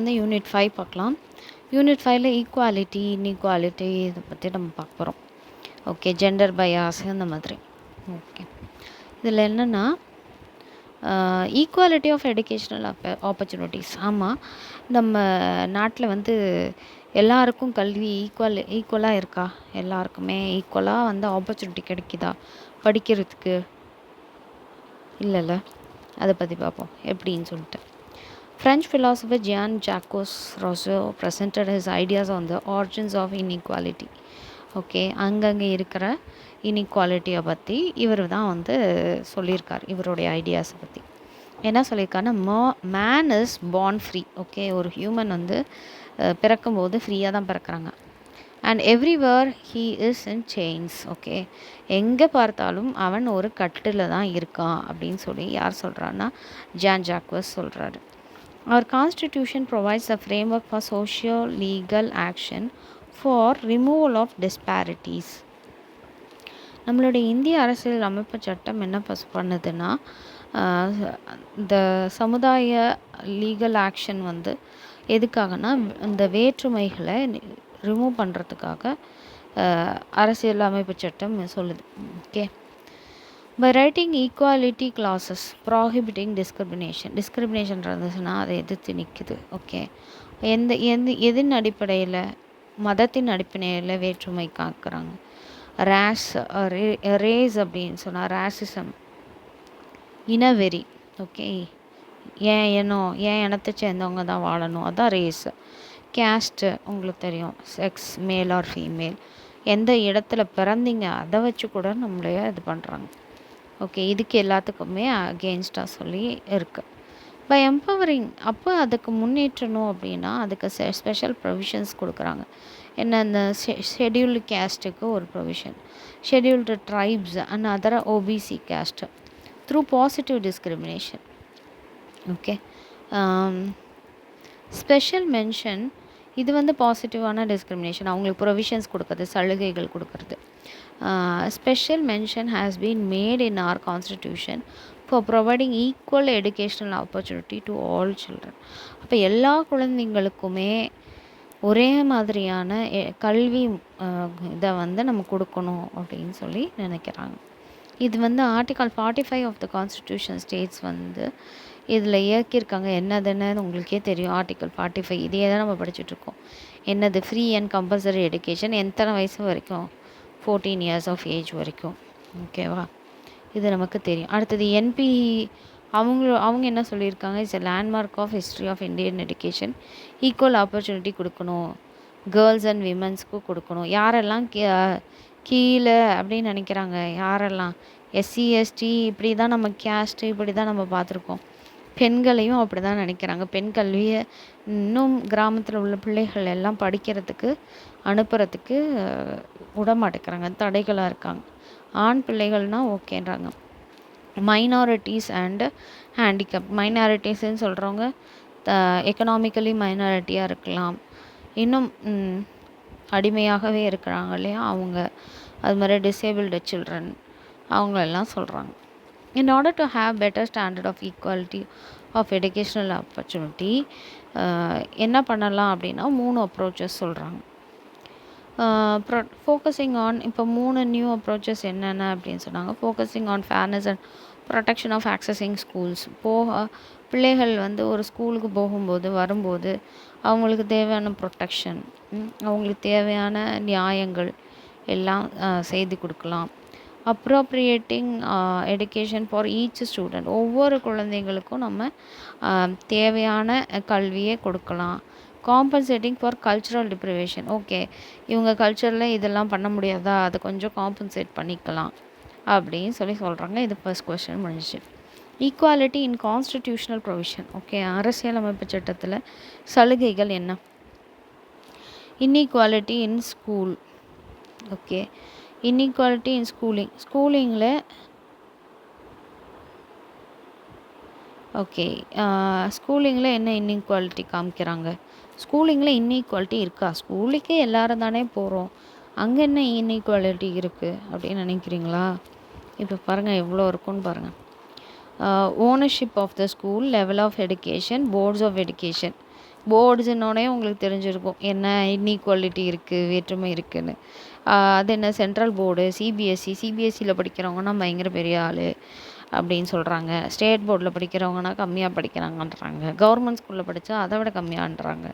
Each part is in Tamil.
வந்து யூனிட் 5 பார்க்கலாம். யூனிட் 5ல ஈக்குவாலிட்டி, இன்இக்வாலிட்டி இதை பற்றி நம்ம பார்க்க போகிறோம். ஓகே, ஜெண்டர் பயாஸ் அந்த மாதிரி. ஓகே, இதில் என்னென்னா ஈக்குவாலிட்டி ஆஃப் எஜுகேஷ்னல் ஆப்பர்ச்சுனிட்டிஸ். ஆமாம், நம்ம நாட்டில் வந்து எல்லாருக்கும் கல்வி ஈக்குவலாக இருக்கா? எல்லாருக்குமே ஈக்குவலாக வந்து ஆப்பர்ச்சுனிட்டி கிடைக்குதா படிக்கிறதுக்கு? இல்லைல்ல, அதை பற்றி பார்ப்போம் எப்படின்னு சொல்லிட்டு. French philosopher Jean-Jacques Rousseau presented his ideas on the origins of inequality. Okay, அங்கங்கே இருக்கிற இன்இக்வாலிட்டியை பற்றி இவர் தான் வந்து சொல்லியிருக்கார். இவருடைய ஐடியாஸை பற்றி என்ன சொல்லியிருக்காருன்னா, man is born free. Okay, ஒரு ஹியூமன் வந்து பிறக்கும்போது ஃப்ரீயாக தான் பிறக்கிறாங்க. And everywhere he is in chains. Okay, எங்கே பார்த்தாலும் அவன் ஒரு கட்டில் தான் இருக்கான் அப்படின்னு சொல்லி யார் சொல்கிறான்னா, ஜான் ஜாக்வஸ் சொல்கிறாரு. Our constitution provides a framework for socio-legal action for removal of disparities. நம்மளுடைய இந்திய அரசியல் அமைப்பு சட்டம் என்ன பண்ணுதுன்னா, இந்த சமுதாய லீகல் ஆக்ஷன் வந்து எதுக்காகனா இந்த வேற்றுமைகளை ரிமூவ் பண்ணுறதுக்காக அரசியல் அமைப்பு சட்டம் சொல்லுது. Okay, by writing equality clauses prohibiting discrimination இருந்துச்சுன்னா அதை எதிர்த்து நிற்குது. ஓகே, எதின் அடிப்படையில், மதத்தின் அடிப்படையில் வேற்றுமை காக்குறாங்க. ரேஸ் அப்படின்னு சொன்னால் ரேசிசம், இனவெறி. ஓகே, ஏன் இனத்தை சேர்ந்தவங்க தான் வாழணும், அதான் ரேஸ். கேஸ்ட்டு உங்களுக்கு தெரியும், செக்ஸ், மேல் ஆர் ஃபீமேல், எந்த இடத்துல பிறந்தீங்க அதை வச்சு கூட நம்மளைய இது பண்ணுறாங்க. ஓகே, இதுக்கு எல்லாத்துக்குமே அகெயின்ஸ்டாக சொல்லி இருக்குது. பை எம்பவரிங், அப்போ அதுக்கு முன்னேற்றணும் அப்படின்னா அதுக்கு ஸ்பெஷல் ப்ரொவிஷன்ஸ் கொடுக்குறாங்க. என்ன, இந்த ஷெட்யூல்டு கேஸ்ட்டுக்கு ஒரு provision, scheduled tribes and other OBC caste through positive discrimination. Okay, special mention, இது வந்து பாசிட்டிவான டிஸ்கிரிமினேஷன், அவங்களுக்கு ப்ரொவிஷன்ஸ் கொடுக்குறது, சலுகைகள் கொடுக்கறது. Special mention has been made in our constitution for providing equal educational opportunity to all children. அப்போ எல்லா குழந்தைங்களுக்குமே ஒரே மாதிரியான கல்வி இதை வந்து நம்ம கொடுக்கணும் அப்படின்னு சொல்லி நினைக்கிறாங்க. இது வந்து article 45 of the constitution states வந்து இதில் இயக்கியிருக்காங்க. என்னதுன்னு உங்களுக்கே தெரியும், ஆர்டிகல் 45. இதே தான் நம்ம படிச்சுட்ருக்கோம். என்னது, ஃப்ரீ அண்ட் கம்பல்சரி எடுக்கேஷன் எத்தனை வயசு வரைக்கும்? 14 இயர்ஸ் ஆஃப் ஏஜ் வரைக்கும். ஓகேவா, இது நமக்கு தெரியும். அடுத்தது என்பி, அவங்க என்ன சொல்லியிருக்காங்க, it's a landmark of history of Indian education, equal opportunity கொடுக்கணும், கேர்ள்ஸ் அண்ட் விமன்ஸ்க்கு கொடுக்கணும். யாரெல்லாம் கீழே அப்படின்னு நினைக்கிறாங்க, யாரெல்லாம் எஸ்சி எஸ்டி இப்படி தான் நம்ம கேஸ்ட்டு இப்படி தான் நம்ம பார்த்துருக்கோம். பெண்களையும் அப்படி தான் நினைக்கிறாங்க. பெண் கல்வியை இன்னும் கிராமத்தில் உள்ள பிள்ளைகள் எல்லாம் படிக்கிறதுக்கு அனுப்புறதுக்கு விடமாட்டேங்கிறாங்க, தடைகளாக இருக்காங்க. ஆண் பிள்ளைகள்னால் ஓகேன்றாங்க. மைனாரிட்டிஸ் அண்டு ஹேண்டிகேப், மைனாரிட்டிஸ்ன்னு சொல்கிறவங்க எக்கனாமிக்கலி மைனாரிட்டியாக இருக்கலாம், இன்னும் அடிமையாகவே இருக்கிறாங்க இல்லையா அவங்க, அது மாதிரி டிசேபிள்டு சில்ட்ரன் அவங்களெல்லாம் சொல்கிறாங்க. In order to have better standard of equality of educational opportunity, என்ன பண்ணலாம் அப்படின்னா 3 அப்ரோச்சஸ் சொல்கிறாங்க. ஃபோக்கஸிங் ஆன், இப்போ 3 நியூ அப்ரோச்சஸ் என்னென்ன அப்படின்னு சொன்னாங்க. Focusing on fairness and protection of accessing schools. பிள்ளைகள் வந்து ஒரு ஸ்கூலுக்கு போகும்போது வரும்போது அவங்களுக்கு தேவையான ப்ரொடெக்ஷன், அவங்களுக்கு தேவையான நியாயங்கள் எல்லாம் செய்து கொடுக்கலாம். அப்ரோப்ரியேட்டிங் எடுகேஷன் ஃபார் ஈச் ஸ்டூடெண்ட், ஒவ்வொரு குழந்தைங்களுக்கும் நம்ம தேவையான கல்வியை கொடுக்கலாம். Compensating for cultural deprivation, okay இவங்க கல்ச்சரில் இதெல்லாம் பண்ண முடியாதா, அதை கொஞ்சம் காம்பன்சேட் பண்ணிக்கலாம் அப்படின்னு சொல்கிறாங்க. இது ஃபர்ஸ்ட் கொஸ்டின் முடிஞ்சிச்சு. Equality in constitutional provision. Okay, அரசியலமைப்பு சட்டத்தில் சலுகைகள் என்ன? Inequality in school. Okay, inequality in ஸ்கூலிங்கில் ஓகே, ஸ்கூலிங்கில் என்ன இன்இக்வாலிட்டி காமிக்கிறாங்க? ஸ்கூலிங்கில் இன்இக்வாலிட்டி இருக்கா? ஸ்கூலுக்கே எல்லோரும் தானே போகிறோம், அங்கே என்ன இன்இக்வாலிட்டி இருக்குது அப்படின்னு நினைக்கிறீங்களா? இப்போ பாருங்கள் எவ்வளோ இருக்குன்னு பாருங்கள். Ownership of the school, level of education, boards of education, போர்ட்ஸுன்னோடனே உங்களுக்கு தெரிஞ்சிருக்கும் என்ன இன்இக்வாலிட்டி இருக்குது, வேற்றுமை இருக்குதுன்னு. அது என்ன சென்ட்ரல் போர்டு, சிபிஎஸ்சியில் படிக்கிறவங்கன்னா பயங்கர பெரிய ஆள் அப்படின்னு சொல்கிறாங்க. ஸ்டேட் போர்டில் படிக்கிறவங்கன்னா கம்மியாக படிக்கிறாங்கன்றாங்க. கவர்மெண்ட் ஸ்கூலில் படித்தா அதை விட கம்மியான்றாங்க.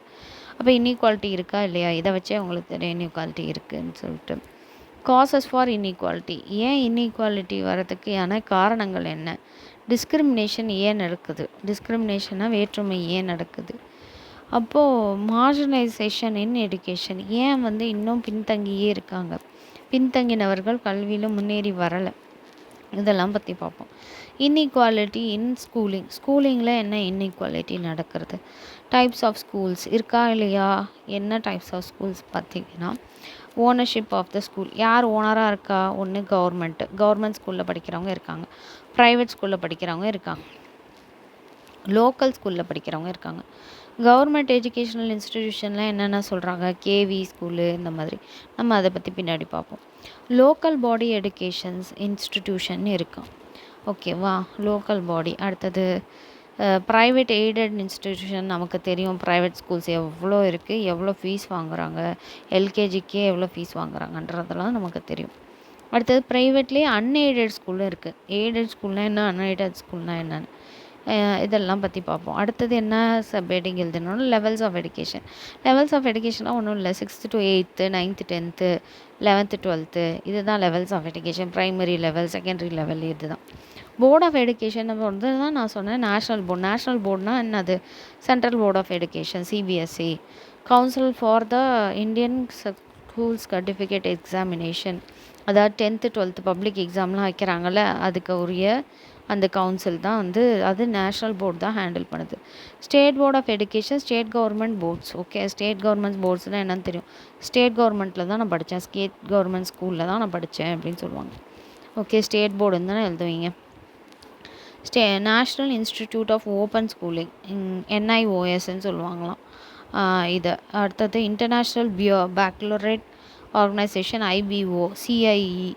அப்போ இன்இக்வாலிட்டி இருக்கா இல்லையா, இதை வச்சே உங்களுக்கு தெரியும் இன்இக்வாலிட்டி இருக்குதுன்னு சொல்லிட்டு. காசஸ் ஃபார் இன்இக்வாலிட்டி, ஏன் இன்இக்வாலிட்டி வரதுக்கான காரணங்கள் என்ன, டிஸ்கிரிமினேஷன் ஏன் நடக்குது, டிஸ்கிரிமினேஷனாக வேற்றுமை ஏன் நடக்குது, அப்போது மார்ஜினைசேஷன் இன் எஜுகேஷன், ஏன் இன்னும் பின்தங்கியே இருக்காங்க, பின்தங்கினவர்கள் கல்வியில் முன்னேறி வரலை, இதெல்லாம் பற்றி பார்ப்போம். இன்இக்வாலிட்டி இன் ஸ்கூலிங்கில் என்ன இன்இக்வாலிட்டி நடக்கிறது, டைப்ஸ் ஆஃப் ஸ்கூல்ஸ் இருக்கா இல்லையா, என்ன டைப்ஸ் ஆஃப் ஸ்கூல்ஸ் பார்த்திங்கன்னா, ஓனர்ஷிப் ஆஃப் த ஸ்கூல், யார் ஓனராக இருக்கா, ஒன்று கவர்மெண்ட் ஸ்கூலில் படிக்கிறவங்க இருக்காங்க, ப்ரைவேட் ஸ்கூலில் படிக்கிறவங்க இருக்காங்க, லோக்கல் ஸ்கூலில் படிக்கிறவங்க இருக்காங்க. கவர்மெண்ட் எஜுகேஷ்னல் இன்ஸ்டிடியூஷனில் என்னென்ன சொல்கிறாங்க, கேவி ஸ்கூலு இந்த மாதிரி, நம்ம அதை பற்றி பின்னாடி பார்ப்போம். லோக்கல் பாடி எஜுகேஷன்ஸ் இன்ஸ்டிடியூஷன் இருக்கும், ஓகேவா, லோக்கல் பாடி. அடுத்தது ப்ரைவேட் எய்டட் இன்ஸ்டிடியூஷன், நமக்கு தெரியும் ப்ரைவேட் ஸ்கூல்ஸ் எவ்வளோ இருக்குது, எவ்வளோ ஃபீஸ் வாங்குகிறாங்க, எல்கேஜிக்கே எவ்வளோ ஃபீஸ் வாங்குறாங்கன்றதெல்லாம் நமக்கு தெரியும். அடுத்தது ப்ரைவேட்லேயே அன்எய்டட் ஸ்கூலும் இருக்குது. எய்டட் ஸ்கூல்னால் என்ன, அன்எய்டட் ஸ்கூல்னால் என்னென்னு இதெல்லாம் பற்றி பார்ப்போம். அடுத்தது என்ன சப்ஹெட்டிங் எழுதணும்னா levels of education. Levels of எஜுகேஷனாக ஒன்றும் இல்லை, 6th to 8th, 9th 10th, 11th 12th, இதுதான் levels of education. Primary level, secondary level, இதுதான். போர்ட் ஆஃப் எஜுகேஷன் வந்து தான் நான் சொன்னேன் நேஷ்னல் போர்டு. நேஷ்னல் போர்டுனால் என்னது, central board of education, CBSC. Council for the Indian school certificate examination, அதாவது 10th 12th பப்ளிக் எக்ஸாம்லாம் வைக்கிறாங்கல்ல, அதுக்கு உரிய அந்த கவுன்சில் தான் அது நேஷ்னல் போர்டு தான் ஹேண்டில் பண்ணுது. State board of education, state government boards. Okay, state government போர்ட்ஸ்னால் என்னன்னு தெரியும், ஸ்டேட் கவர்மெண்ட்டில் தான் நான் படித்தேன், ஸ்டேட் கவர்மெண்ட் ஸ்கூலில் தான் நான் படித்தேன் அப்படின்னு சொல்லுவாங்க. ஓகே, ஸ்டேட் போர்டுன்னு தானே எழுதுவீங்க. National institute of open schooling, NIOSன்னு சொல்லுவாங்களாம் இதை. அடுத்தது international baccalaureate organisation, IBO, CIE,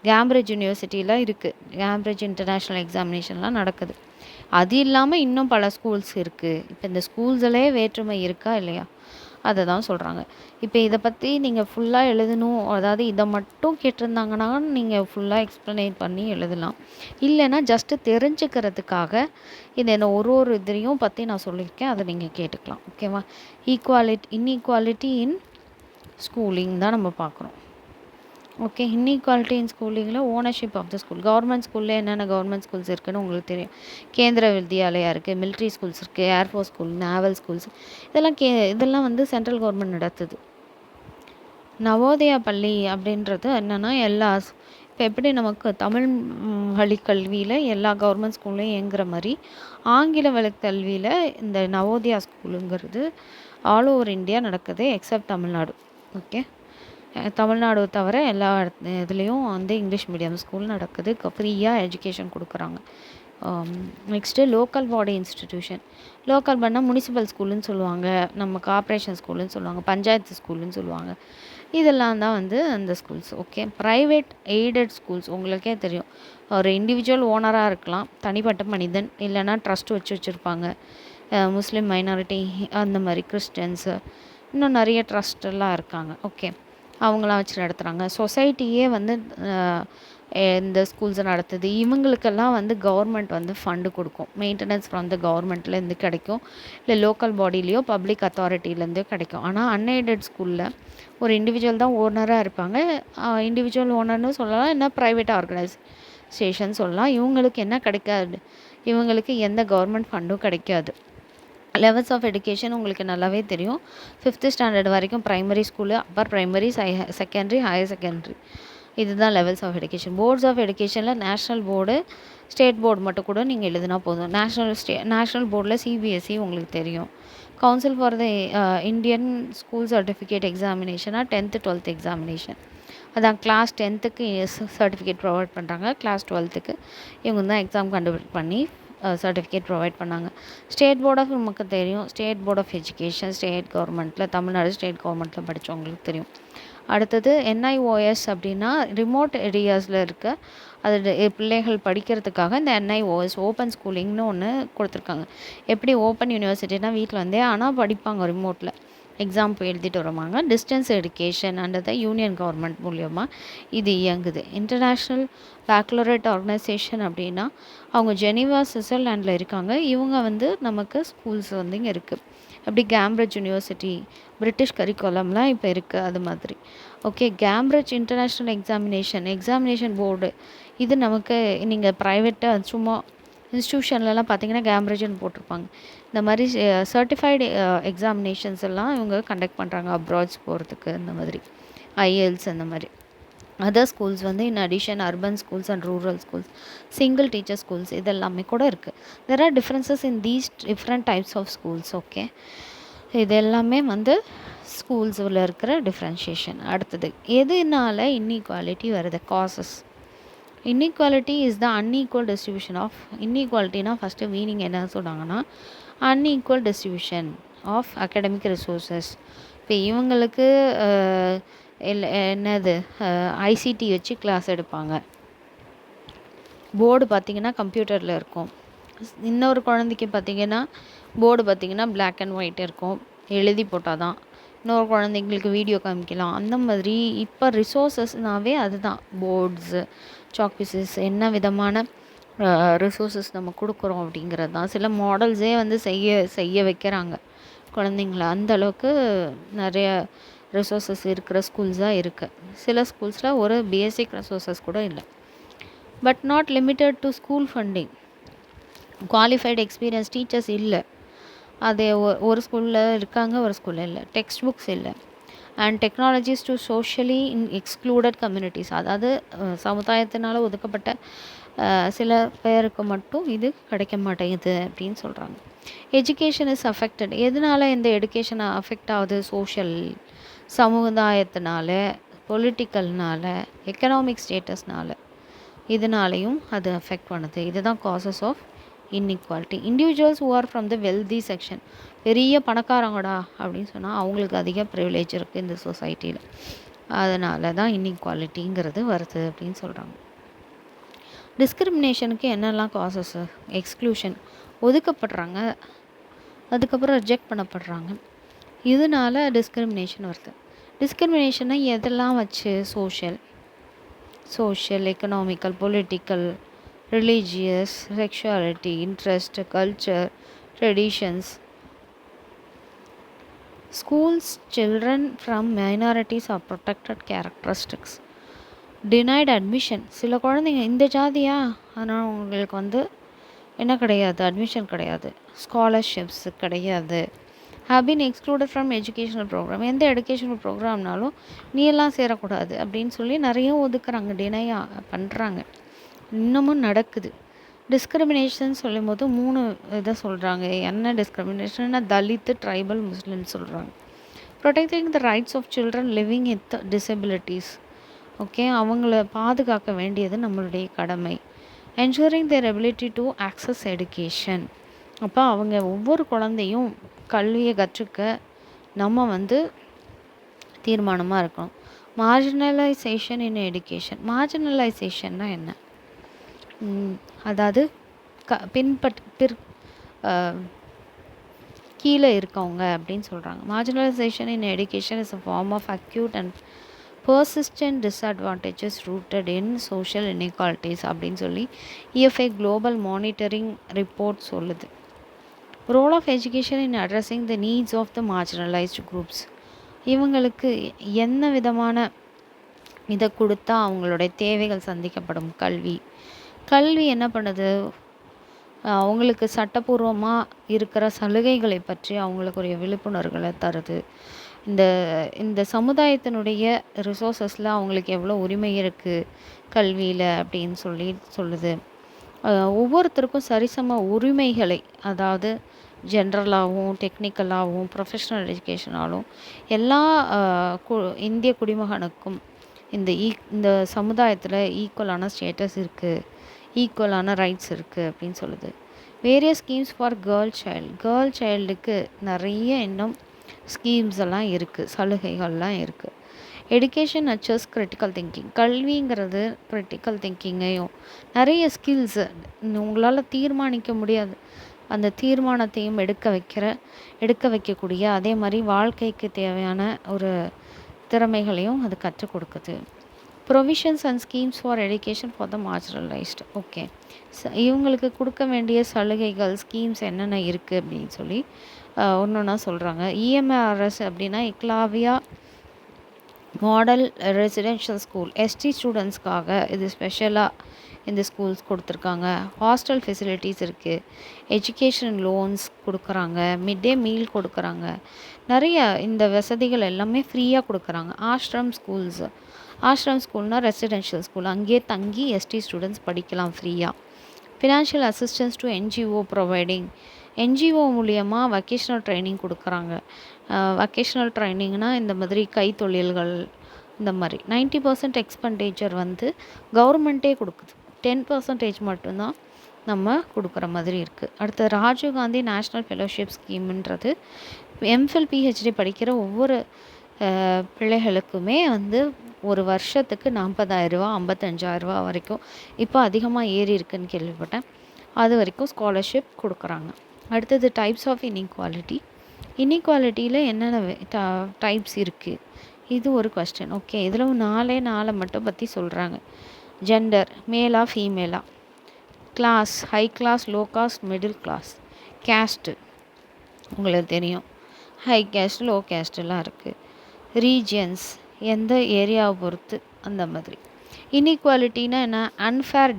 Cambridge யூனிவர்சிட்டியில் இருக்குது, கேம்பிரிட்ஜ் இன்டர்நேஷ்னல் எக்ஸாமினேஷன்லாம் நடக்குது. அது இல்லாமல் இன்னும் பல ஸ்கூல்ஸ் இருக்குது. இப்போ இந்த ஸ்கூல்ஸிலே வேற்றுமை இருக்கா இல்லையா, அதை தான் சொல்கிறாங்க. இப்போ இதை பற்றி நீங்கள் ஃபுல்லாக எழுதணும், அதாவது இதை மட்டும் கேட்டிருந்தாங்கன்னா நீங்கள் ஃபுல்லாக எக்ஸ்ப்ளனேட் பண்ணி எழுதலாம். இல்லைன்னா ஜஸ்ட்டு தெரிஞ்சுக்கிறதுக்காக இதை ஒரு இதையும் பற்றி நான் சொல்லியிருக்கேன், அதை நீங்கள் கேட்டுக்கலாம். ஓகேவா. இன்இக்வாலிட்டி இன் ஸ்கூலிங் தான் நம்ம பார்க்குறோம். ஓகே, இன்இக்வாலிட்டி இன் ஸ்கூலிங்கில் ownership of the school. Government ஸ்கூலில் என்னென்ன கவர்மெண்ட் ஸ்கூல்ஸ் இருக்குதுன்னு உங்களுக்கு தெரியும். கேந்திர வித்யாலயா இருக்குது, மிலிட்ரி ஸ்கூல்ஸ் இருக்குது, ஏர்ஃபோர்ஸ் ஸ்கூல், நேவல் ஸ்கூல்ஸ், இதெல்லாம் சென்ட்ரல் கவர்மெண்ட் நடத்துது. நவோதயா பள்ளி அப்படின்றது என்னென்னா இப்போ எப்படி நமக்கு தமிழ் வழி கல்வியில் எல்லா கவர்மெண்ட் ஸ்கூல்லையும் இயங்குற மாதிரி ஆங்கில வழி கல்வியில் இந்த நவோதயா ஸ்கூலுங்கிறது ஆல் ஓவர் இந்தியா நடக்குது, எக்ஸப்ட் தமிழ்நாடு. ஓகே, தமிழ்நாடு தவிர எல்லா இதுலேயும் இங்கிலீஷ் மீடியம் ஸ்கூல் நடக்குது, ஃப்ரீயாக எஜுகேஷன் கொடுக்குறாங்க. Next local body institution. Local பண்ணால் முனிசிபல் ஸ்கூலுன்னு சொல்லுவாங்க, நம்ம கார்ப்பரேஷன் ஸ்கூலுன்னு சொல்லுவாங்க, பஞ்சாயத்து ஸ்கூலுன்னு சொல்லுவாங்க. இதெல்லாம் தான் அந்த schools. Okay, private aided schools உங்களுக்கே தெரியும், ஒரு இண்டிவிஜுவல் ஓனராக இருக்கலாம், தனிப்பட்ட மனிதன், இல்லைனா ட்ரஸ்ட் வச்சுருப்பாங்க. முஸ்லீம் மைனாரிட்டி, அந்த மாதிரி கிறிஸ்டியன்ஸு, இன்னும் நிறைய ட்ரஸ்டெல்லாம் இருக்காங்க. ஓகே, அவங்களாம் வச்சு நடத்துகிறாங்க. சொசைட்டியே இந்த ஸ்கூல்ஸை நடத்துது. இவங்களுக்கெல்லாம் கவர்மெண்ட் ஃபண்டு கொடுக்கும், மெயின்டெனன்ஸ் ஃப்ரம் த கவர்மெண்ட்லேருந்து கிடைக்கும், இல்லை லோக்கல் பாடியிலையோ பப்ளிக் அத்தாரிட்டிலேருந்தோ கிடைக்கும். ஆனால் அன்எய்டட் ஸ்கூலில் ஒரு இண்டிவிஜுவல் தான் ஓனராக இருப்பாங்க. இண்டிவிஜுவல் ஓனர்னு சொல்லலாம், என்ன ப்ரைவேட் ஆர்கனைசேஷன் சொல்லலாம். இவங்களுக்கு என்ன கிடைக்காது, இவங்களுக்கு எந்த கவர்மெண்ட் ஃபண்டும் கிடைக்காது. லெவல்ஸ் ஆஃப் எஜுகேஷன் உங்களுக்கு நல்லாவே தெரியும். 5th ஸ்டாண்டர்ட் வரைக்கும் primary school, upper primary, secondary, higher secondary, இதுதான் levels of education. Boards of எஜுகேஷனில் நேஷ்னல் போர்டு, ஸ்டேட் போர்டு மட்டும் கூட நீங்கள் எழுதினா போதும். நேஷ்னல் போர்டில் சிபிஎஸ்சி உங்களுக்கு தெரியும். Council for the Indian school certificate எக்ஸாமினேஷனாக 10th 12th எக்ஸாமினேஷன், அதான் கிளாஸ் 10th சர்டிஃபிகேட் ப்ரொவைட் பண்ணுறாங்க, கிளாஸ் 12th இவங்க தான் எக்ஸாம் கண்டக்ட் பண்ணி சர்டிஃபிகேட் ப்ரொவைட் பண்ணாங்க. ஸ்டேட் போர்ட் ஆஃப் நமக்கு தெரியும், state board of education state கவர்மெண்ட்டில், தமிழ்நாடு ஸ்டேட் கவர்மெண்ட்டில் படித்தவங்களுக்கு தெரியும். அடுத்தது NIOS அப்படின்னா ரிமோட் ஏரியாஸில் இருக்க அது பிள்ளைகள் படிக்கிறதுக்காக இந்த NIOS ஓப்பன் ஸ்கூலிங்னு ஒன்று கொடுத்துருக்காங்க. எப்படி ஓப்பன் யூனிவர்சிட்டினா வீட்டில் வந்தே ஆனால் படிப்பாங்க ரிமோட்டில், எக்ஸாம் போய் எழுதிட்டு வருவாங்க. Distance education under the union government மூலியமாக இது இயங்குது. இன்டர்நேஷ்னல் பேக்லரேட் ஆர்கனைசேஷன் அப்படின்னா அவங்க ஜெனீவா சுவிட்சர்லாண்டில் இருக்காங்க. இவங்க வந்து நமக்கு ஸ்கூல்ஸ் வந்து இங்கே இருக்குது. அப்படி கேம்பிரிட்ஜ் யூனிவர்சிட்டி பிரிட்டிஷ் கரிக்குலம்லாம் இப்போ இருக்குது அது மாதிரி. Okay, Cambridge international examination board இது நமக்கு நீங்கள் ப்ரைவேட்டாக சும்மா இன்ஸ்டியூஷன்லலாம் பார்த்தீங்கன்னா கேம்பிரிட்ஜ்னு போட்டிருப்பாங்க. இந்த மாதிரி சர்டிஃபைடு எக்ஸாமினேஷன்ஸ் எல்லாம் இவங்க கண்டக்ட் பண்ணுறாங்க அப்ராட்ஸ் போகிறதுக்கு. இந்த மாதிரி IELTS அந்த மாதிரி. அதர் ஸ்கூல்ஸ் வந்து in addition urban schools and rural schools, single teacher schools இதெல்லாமே கூட இருக்குது. There are differences in these different types of schools. Okay, இது எல்லாமே வந்து ஸ்கூல்ஸில் இருக்கிற டிஃப்ரென்ஷியேஷன். அடுத்தது எதுனால இன்இக்வாலிட்டி வருது? Causes. Inequality is the unequal distribution of. இன்இக்வாலிட்டினா ஃபஸ்ட்டு மீனிங் என்ன சொன்னாங்கன்னா unequal distribution of academic resources. இப்போ இவங்களுக்கு என்னது ICT வச்சு கிளாஸ் எடுப்பாங்க. போர்டு பார்த்திங்கன்னா கம்ப்யூட்டரில் இருக்கும். இன்னொரு குழந்தைக்கு பார்த்திங்கன்னா போர்டு பார்த்திங்கன்னா பிளாக் அண்ட் ஒயிட் இருக்கும், எழுதி போட்டால் தான். இன்னொரு குழந்தைங்களுக்கு வீடியோ காமிக்கலாம். அந்த மாதிரி இப்போ ரிசோர்ஸஸ்னாவே அதுதான், போர்ட்ஸு, சாக் பீசஸ், என்ன விதமான ரிசோர்ஸஸ் நம்ம கொடுக்குறோம் அப்படிங்கிறது தான். சில மாடல்ஸே வந்து செய்ய வைக்கிறாங்க குழந்தைங்கள. அந்தளவுக்கு நிறைய ரிசோர்ஸஸ் இருக்கிற ஸ்கூல்ஸாக இருக்குது. சில ஸ்கூல்ஸில் ஒரு பேசிக் ரிசோர்ஸஸ் கூட இல்லை. But not limited to school funding. Qualified experience teachers இல்லை. அது ஒரு ஸ்கூலில் இருக்காங்க, ஒரு ஸ்கூலில் இல்லை. டெக்ஸ்ட் புக்ஸ் இல்லை. And technologies to socially excluded communities, அதாவது சமுதாயத்தினால் ஒதுக்கப்பட்ட சில பேருக்கு மட்டும் இது கிடைக்க மாட்டேங்குது அப்படின்னு சொல்கிறாங்க. Education is affected. எதனால் இந்த எடுகேஷன் அஃபெக்ட் ஆகுது? சோஷியல், சமுதாயத்தினால, பொலிட்டிக்கல்னால, எக்கனாமிக் ஸ்டேட்டஸ்னால, இதனாலையும் அது அஃபெக்ட் பண்ணுது. இதுதான் causes of inequality. Individuals who are from the wealthy section, பெரிய பணக்காரங்கடா அப்படின்னு சொன்னால் அவங்களுக்கு அதிக ப்ரிவிலேஜ் இருக்குது இந்த சொசைட்டியில். அதனால தான் இன்இக்வாலிட்டிங்கிறது வருது அப்படின்னு சொல்கிறாங்க. டிஸ்கிரிமினேஷனுக்கு என்னெல்லாம் காசஸ்ஸு? எக்ஸ்க்ளூஷன், ஒதுக்கப்படுறாங்க, அதுக்கப்புறம் ரிஜெக்ட் பண்ணப்படுறாங்க. இதனால டிஸ்கிரிமினேஷன் வருது. டிஸ்கிரிமினேஷனை எதெல்லாம் வச்சு? Social, economical, political, religious, sexuality, interest, culture, traditions. Schools children from minorities R protected characteristics. Denied admission. சில குழந்தைங்க இந்த ஜாதியா, அதனால் உங்களுக்கு வந்து என்ன கிடையாது, அட்மிஷன் கிடையாது, ஸ்காலர்ஷிப்ஸ் கிடையாது. Have been excluded from educational program. எந்த எடுகேஷனல் ப்ரோக்ராம்னாலும் நீ எல்லாம் சேரக்கூடாது அப்படின்னு சொல்லி நிறைய ஒதுக்குறாங்க, டினையாக பண்ணுறாங்க. இன்னமும் நடக்குது. டிஸ்கிரிமினேஷன் சொல்லும் போது 3 இதை சொல்கிறாங்க. என்ன டிஸ்கிரிமினேஷன்னா தலித்து, ட்ரைபல், முஸ்லீம் சொல்கிறாங்க. Protecting the rights of children living with disabilities. Okay, அவங்கள பாதுகாக்க வேண்டியது நம்மளுடைய கடமை. Ensuring their ability to access education. அப்போ அவங்க ஒவ்வொரு குழந்தையும் கல்வியை கற்றுக்க நம்ம வந்து தீர்மானமாக இருக்கணும். மார்ஜினலைசேஷன் இன் எடுகேஷன். மார்ஜினலைசேஷன்னா என்ன? அதாவது கீழே இருக்கவங்க அப்படின்னு சொல்கிறாங்க. Marginalisation in education is a form of acute and persistent disadvantages rooted in social inequalities அப்படின்னு சொல்லி EFI குளோபல் மானிட்டரிங் ரிப்போர்ட் சொல்லுது. Role of education in addressing the needs of the marginalised groups. இவங்களுக்கு என்ன விதமான இதை கொடுத்தா அவங்களுடைய தேவைகள் சந்திக்கப்படும்? கல்வி என்ன பண்ணுது? அவங்களுக்கு சட்டப்பூர்வமாக இருக்கிற சலுகைகளை பற்றி அவங்களுக்கு ஒரு விழிப்புணர்வுகளை தருது. இந்த சமுதாயத்தினுடைய ரிசோர்ஸஸில் அவங்களுக்கு எவ்வளோ உரிமை இருக்குது கல்வியில் அப்படின்னு சொல்லுது. ஒவ்வொருத்தருக்கும் சரிசம உரிமைகளை, அதாவது ஜென்ரலாகவும் டெக்னிக்கலாகவும் ப்ரொஃபஷ்னல் எஜுகேஷனாலும் எல்லா இந்திய குடிமகனுக்கும் இந்த சமுதாயத்தில் ஈக்குவலான ஸ்டேட்டஸ் இருக்குது, ஈக்குவலான ரைட்ஸ் இருக்குது அப்படின்னு சொல்லுது. வேரியஸ் ஸ்கீம்ஸ் ஃபார் கேர்ள் சைல்டுக்கு நிறைய இன்னும் ஸ்கீம்ஸ் எல்லாம் இருக்குது, சலுகைகள்லாம் இருக்குது. Education nurtures critical thinking. கல்விங்கிறது கிரிட்டிக்கல் திங்கிங்கையும் நிறைய ஸ்கில்ஸு உங்களால் தீர்மானிக்க முடியாது அந்த தீர்மானத்தையும் எடுக்க வைக்கக்கூடிய அதே மாதிரி வாழ்க்கைக்கு தேவையான ஒரு திறமைகளையும் அது கற்றுக் கொடுக்குது. Provisions and schemes for education for the marginalised. Okay, இவங்களுக்கு கொடுக்க வேண்டிய சலுகைகள் ஸ்கீம்ஸ் என்னென்ன இருக்குது அப்படின்னு சொல்லி ஒன்று ஒன்றா சொல்கிறாங்க. இஎம்ஐஆர்எஸ் அப்படின்னா Eklavya model residential school. ST ஸ்டூடெண்ட்ஸ்க்காக இது ஸ்பெஷலாக இந்த ஸ்கூல்ஸ் கொடுத்துருக்காங்க. ஹாஸ்டல் ஃபெசிலிட்டிஸ் இருக்குது, எஜுகேஷன் லோன்ஸ் கொடுக்குறாங்க, மிட் டே மீல் கொடுக்குறாங்க, நிறைய இந்த வசதிகள் எல்லாமே ஃப்ரீயாக கொடுக்குறாங்க. ஆஷ்ரம் ஸ்கூல்னால் ரெசிடென்ஷியல் ஸ்கூல், அங்கேயே தங்கி எஸ்டி ஸ்டூடெண்ட்ஸ் படிக்கலாம் ஃப்ரீயாக. Financial assistance to NGO providing. NGO மூலியமாக வொக்கேஷ்னல் ட்ரைனிங் கொடுக்குறாங்க. வொக்கேஷ்னல் ட்ரைனிங்னால் இந்த மாதிரி கைத்தொழில்கள் இந்த மாதிரி 90% எக்ஸ்பெண்டிச்சர் வந்து கவர்மெண்ட்டே கொடுக்குது, 10% மட்டும்தான் நம்ம கொடுக்குற மாதிரி இருக்குது. அடுத்து ராஜீவ்காந்தி நேஷ்னல் ஃபெலோஷிப் ஸ்கீம்ன்றது எம்ஃபில் பிஹெச்டி படிக்கிற ஒவ்வொரு பிள்ளைகளுக்குமே வந்து ஒரு வருஷத்துக்கு 40,000 55,000 வரைக்கும், இப்போ அதிகமாக ஏறி இருக்குன்னு கேள்விப்பட்டேன், அது வரைக்கும் ஸ்காலர்ஷிப் கொடுக்குறாங்க. அடுத்தது டைப்ஸ் ஆஃப் இன்இக்வாலிட்டியில் என்னென்ன டைப்ஸ் இருக்குது, இது ஒரு கொஸ்டின். ஓகே, இதில் 4 மட்டும் பற்றி சொல்கிறாங்க. ஜெண்டர், மேலா ஃபீமேலா, class, high class, low caste, middle class, caste உங்களுக்கு தெரியும், ஹை கேஸ்ட் லோ கேஸ்ட்டெல்லாம் இருக்குது. ரீஜியன்ஸ், எந்த ஏரியாவை பொறுத்து அந்த மாதிரி. இன்இக்வாலிட்டினா என்ன? அன்ஃபேர்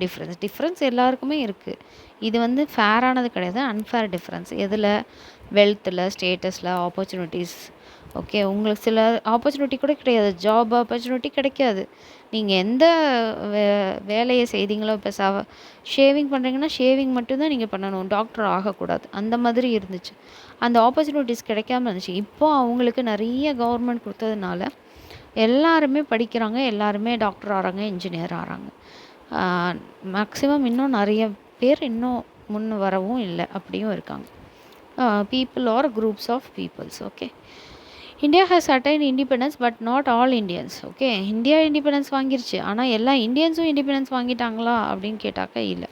டிஃப்ரென்ஸ் எல்லாருக்குமே இருக்குது. இது வந்து ஃபேரானது கிடையாது, அன்ஃபேர் டிஃப்ரென்ஸ். எதில்? வெல்த்தில், ஸ்டேட்டஸில், ஆப்பர்ச்சுனிட்டிஸ். ஓகே, உங்களுக்கு சில ஆப்பர்ச்சுனிட்டி கூட கிடையாது, ஜாப் ஆப்பர்ச்சுனிட்டி கிடைக்காது. நீங்கள் எந்த வேலையை செய்தீங்களோ, இப்போ ஷேவிங் பண்ணுறீங்கன்னா ஷேவிங் மட்டும்தான் நீங்கள் பண்ணணும், டாக்டர் ஆகக்கூடாது, அந்த மாதிரி இருந்துச்சு. அந்த ஆப்பர்ச்சுனிட்டிஸ் கிடைக்காம இருந்துச்சு. இப்போது அவங்களுக்கு நிறைய கவர்மெண்ட் கொடுத்ததுனால எல்லாருமே படிக்கிறாங்க, எல்லாருமே டாக்டர் ஆகிறாங்க, இன்ஜினியர் ஆகிறாங்க. மேக்ஸிமம் இன்னும் நிறைய பேர் இன்னும் முன் வரவும் இல்லை, அப்படியும் இருக்காங்க. People are groups of peoples. Okay, India has attain independence but not all Indians. Okay, India independence வாங்கிருச்சு, ஆனால் எல்லா இந்தியன்ஸும் இண்டிபெண்டன்ஸ் வாங்கிட்டாங்களா அப்படின்னு கேட்டாக்கா இல்லை.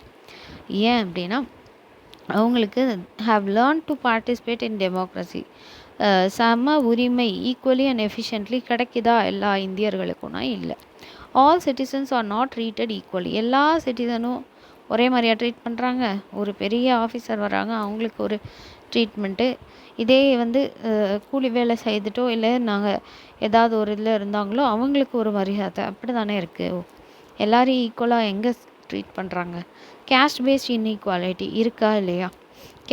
ஏன் அப்படின்னா அவங்களுக்கு have learn to participate in democracy. சம உரிமை ஈக்குவலி அண்ட் எஃபிஷியன்ட்லி கிடைக்குதா எல்லா இந்தியர்களுக்கும்னா இல்லை. All citizens are not treated equally. எல்லா சிட்டிசனும் ஒரே மாதிரியாக ட்ரீட் பண்ணுறாங்க. ஒரு பெரிய ஆஃபீஸர் வராங்க, அவங்களுக்கு ஒரு ட்ரீட்மெண்ட்டு. இதே வந்து கூலி வேலை செய்துட்டோ இல்லை நாங்கள் ஏதாவது ஒரு இதில் இருந்தாங்களோ அவங்களுக்கு ஒரு மரியாதை, அப்படி தானே இருக்குது. எல்லோரும் ஈக்குவலாக எங்கே ட்ரீட் பண்ணுறாங்க? கேஸ்ட் பேஸ்ட் இன்இக்வாலிட்டி இருக்கா இல்லையா?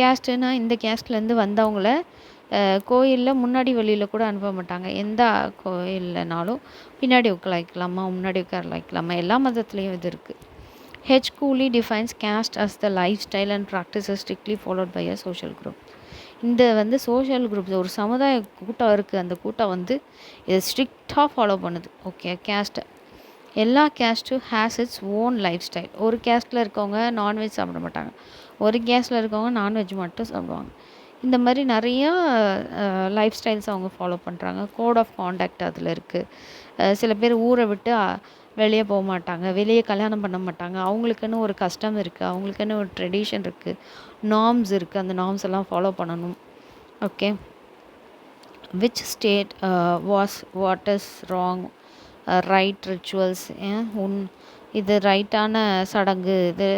கேஸ்ட்டுன்னா இந்த கேஸ்ட்லேருந்து வந்தவங்கள கோயிலில் முன்னாடி வழியில் கூட அனுப்ப மாட்டாங்க. எந்த கோயில்னாலும் பின்னாடி உட்கார வைக்கலாமா, முன்னாடி உட்கார வைக்கலாமா, எல்லா மதத்துலேயும் இது இருக்குது. H Cooley defines caste as the lifestyle and practices strictly followed by a social group. இந்த வந்து சோஷியல் குரூப்ஸ் ஒரு சமுதாய கூட்டம் இருக்குது, அந்த கூட்டம் வந்து இதை ஸ்ட்ரிக்டாக ஃபாலோ பண்ணுது. ஓகே, கேஸ்ட்டை எல்லா கேஸ்ட்டும் has its own life style. ஒரு கேஸ்ட்டில் இருக்கவங்க நான்வெஜ் சாப்பிட மாட்டாங்க, ஒரு கேஸ்ட்டில் இருக்கவங்க நான்வெஜ் மட்டும் சாப்பிடுவாங்க. இந்த மாதிரி நிறையா லைஃப் ஸ்டைல்ஸ் அவங்க ஃபாலோ பண்ணுறாங்க. கோட் ஆஃப் காண்டாக்ட் அதில் இருக்குது. சில பேர் ஊரை விட்டு வெளியே போக மாட்டாங்க, வெளியே கல்யாணம் பண்ண மாட்டாங்க. அவங்களுக்குன்னு ஒரு கஸ்டம் இருக்குது, அவங்களுக்குன்னு ஒரு ட்ரெடிஷன் இருக்குது, நார்ம்ஸ் இருக்குது. அந்த நார்ம்ஸ் எல்லாம் ஃபாலோ பண்ணணும். Okay, which state what is wrong, right rituals, இது ரைட்டான சடங்கு, இது